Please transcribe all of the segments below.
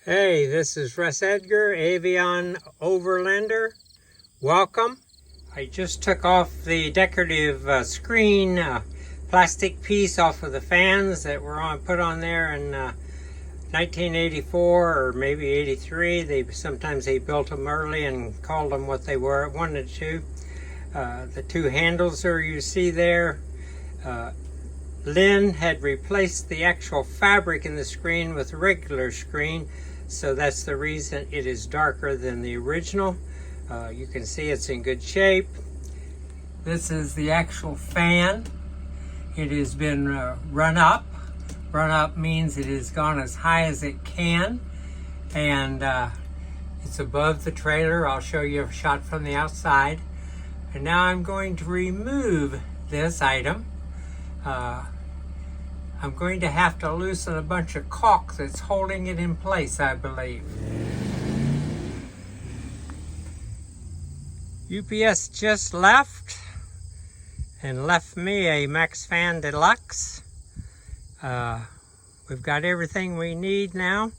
Hey, this is Russ Edgar, Avion Overlander. Welcome. I just took off the decorative screen plastic piece off of the fans that were put on there in 1984 or maybe 83. Sometimes they built them early and called them what they were, wanted to. The two handles there you see there. Lynn had replaced the actual fabric in the screen with a regular screen, so that's the reason it is darker than the original. You can see it's in good shape. This is the actual fan. It has been run up. Run up means it has gone as high as it can, and it's above the trailer. I'll show you a shot from the outside. And now I'm going to remove this item. I'm going to have to loosen a bunch of caulk that's holding it in place, I believe. UPS just left and left me a Maxxfan Deluxe. We've got everything we need now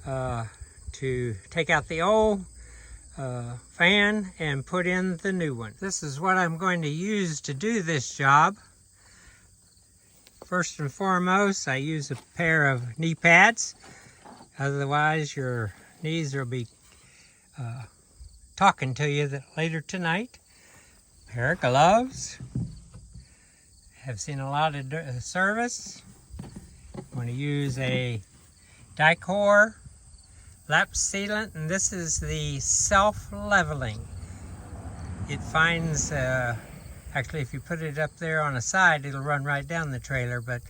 to take out the old fan and put in the new one. This is what I'm going to use to do this job. First and foremost, I use a pair of knee pads. Otherwise, your knees will be talking to you later tonight. Pair of gloves. Have seen a lot of service. I'm going to use a Dicor lap sealant, and this is the self-leveling. It finds actually, if you put it up there on a side, it'll run right down the trailer, but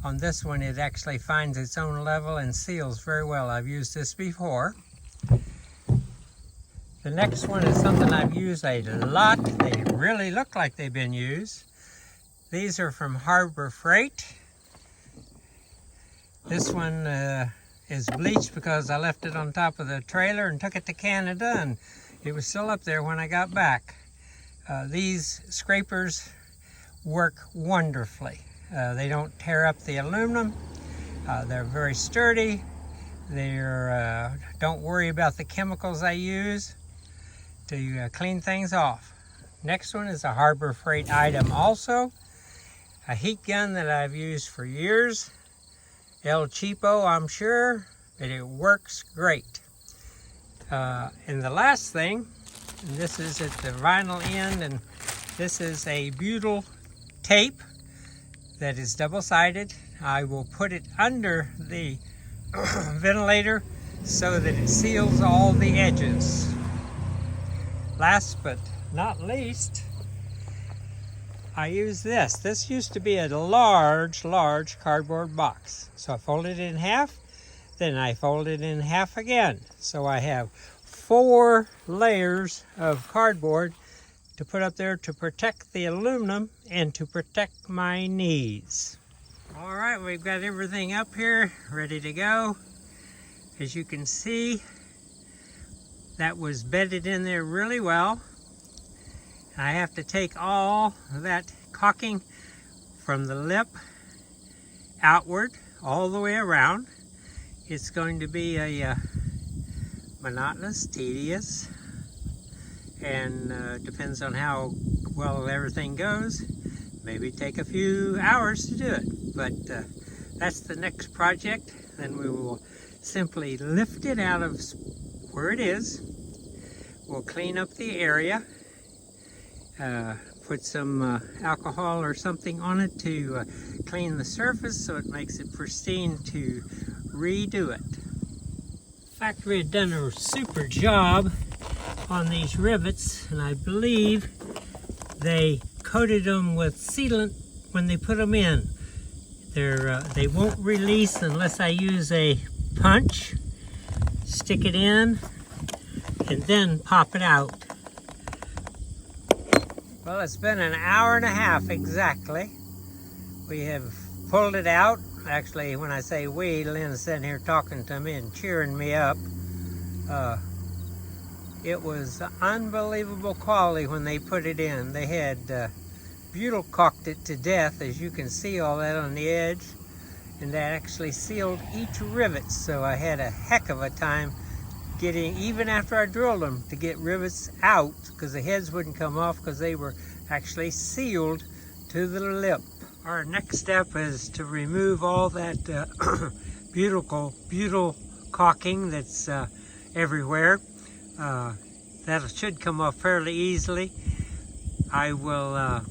on this one, it actually finds its own level and seals very well. I've used this before. The next one is something I've used a lot. They really look like they've been used. These are from Harbor Freight. This one is bleached because I left it on top of the trailer and took it to Canada, and it was still up there when I got back. These scrapers work wonderfully. They don't tear up the aluminum. They're very sturdy. Don't worry about the chemicals I use to clean things off. Next one is a Harbor Freight item also. A heat gun that I've used for years. El Cheapo, I'm sure, but it works great. And the last thing, and this is at the vinyl end, and this is a butyl tape that is double-sided. I will put it under the ventilator so that it seals all the edges. Last but not least, I use this. This used to be a large cardboard box. So I fold it in half, then I fold it in half again. So I have 4 layers of cardboard to put up there to protect the aluminum and to protect my knees. All right, we've got everything up here ready to go. As you can see, that was bedded in there really well. I have to take all that caulking from the lip outward all the way around. It's going to be a monotonous, tedious, and depends on how well everything goes. Maybe take a few hours to do it, but that's the next project. Then we will simply lift it out of where it is. We'll clean up the area, put some alcohol or something on it to clean the surface so it makes it pristine to redo it. Factory had done a super job on these rivets, and I believe they coated them with sealant when they put them in. They won't release unless I use a punch, stick it in, and then pop it out. Well, it's been an hour and a half exactly. We have pulled it out. Actually, when I say we, Lynn's sitting here talking to me and cheering me up. It was unbelievable quality when they put it in. They had butyl caulked it to death, as you can see all that on the edge. and that actually sealed each rivet, so I had a heck of a time getting, even after I drilled them, to get rivets out, because the heads wouldn't come off because they were actually sealed to the lip. Our next step is to remove all that butyl caulking that's everywhere. That should come off fairly easily. I will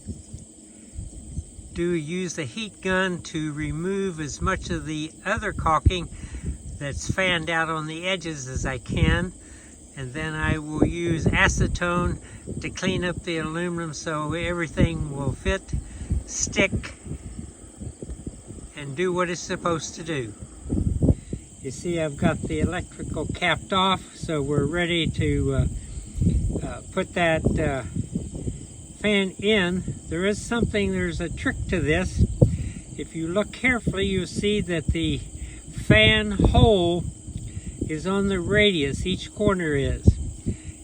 use the heat gun to remove as much of the other caulking that's fanned out on the edges as I can, and then I will use acetone to clean up the aluminum so everything will fit, stick, and do what it's supposed to do. You see, I've got the electrical capped off, so we're ready to put that fan in. There's a trick to this. If you look carefully, you'll see that the fan hole is on the radius, each corner is.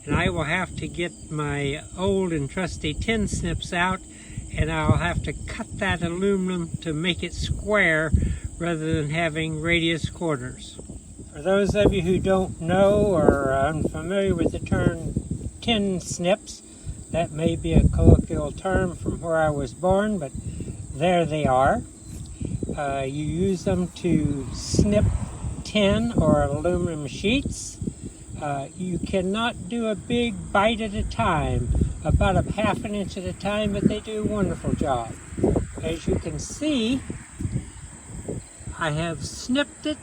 And I will have to get my old and trusty tin snips out, and I'll have to cut that aluminum to make it square rather than having radius corners. For those of you who don't know or are unfamiliar with the term tin snips, that may be a colloquial term from where I was born, but there they are. You use them to snip tin or aluminum sheets. You cannot do a big bite at a time, about a half an inch at a time, but they do a wonderful job. As you can see, I have snipped it,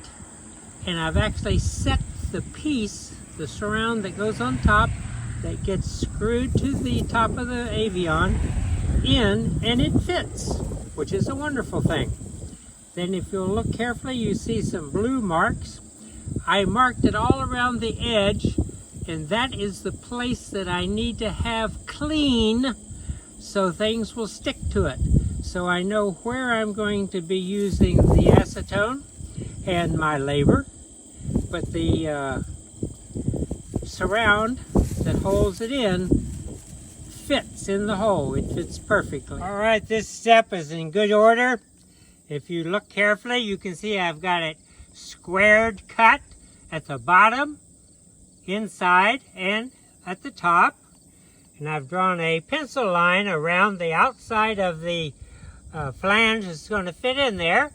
and I've actually set the piece, the surround that goes on top, that gets screwed to the top of the Avion in, and it fits, which is a wonderful thing. Then if you'll look carefully, you see some blue marks. I marked it all around the edge, and that is the place that I need to have clean so things will stick to it. So I know where I'm going to be using the acetone and my labor, but the surround that holds it in fits in the hole. It fits perfectly. All right, this step is in good order. If you look carefully, you can see I've got it squared cut at the bottom, inside, and at the top. And I've drawn a pencil line around the outside of the flange that's going to fit in there.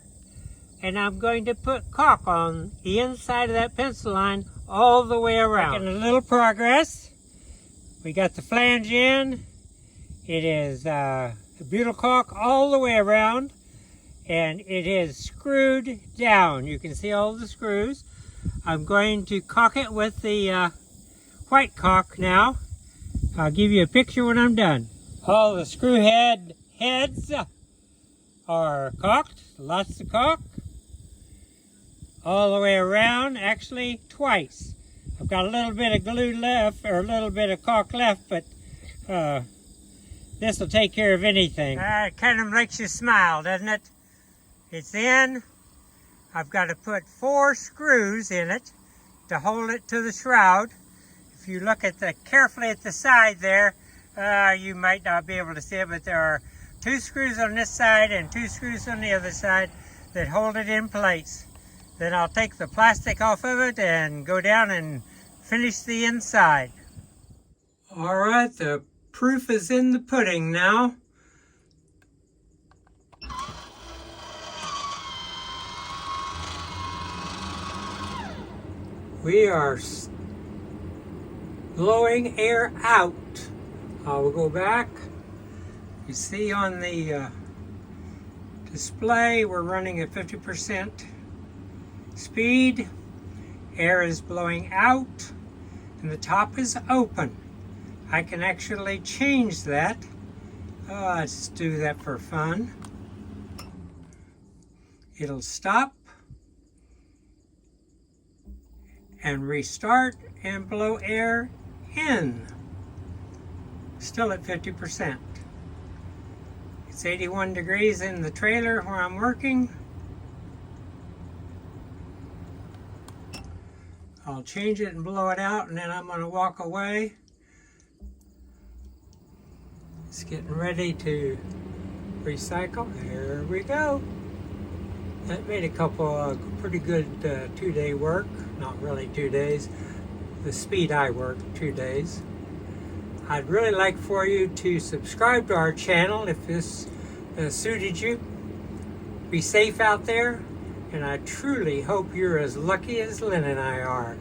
And I'm going to put caulk on the inside of that pencil line all the way around. Making a little progress. We got the flange in. It is butyl caulk all the way around, and it is screwed down. You can see all the screws. I'm going to caulk it with the white caulk now. I'll give you a picture when I'm done. All the screw heads are caulked, lots of caulk. All the way around, actually twice. I've got a little bit of glue left, or a little bit of caulk left, but this will take care of anything. It kind of makes you smile, doesn't it? It's in. I've got to put 4 screws in it to hold it to the shroud. If you look at carefully at the side there, you might not be able to see it, but there are 2 screws on this side and 2 screws on the other side that hold it in place. Then I'll take the plastic off of it and go down and finish the inside. All right, the proof is in the pudding now. We are blowing air out. I will go back. You see on the display, we're running at 50% speed. Air is blowing out, and the top is open. I can actually change that. Let's do that for fun. It'll stop and restart and blow air in. Still at 50%. It's 81 degrees in the trailer where I'm working. I'll change it and blow it out, and then I'm going to walk away. It's getting ready to recycle. Here we go. That made a couple pretty good 2-day work. Not really 2 days. The speed I worked 2 days. I'd really like for you to subscribe to our channel if this suited you. Be safe out there, and I truly hope you're as lucky as Lynn and I are.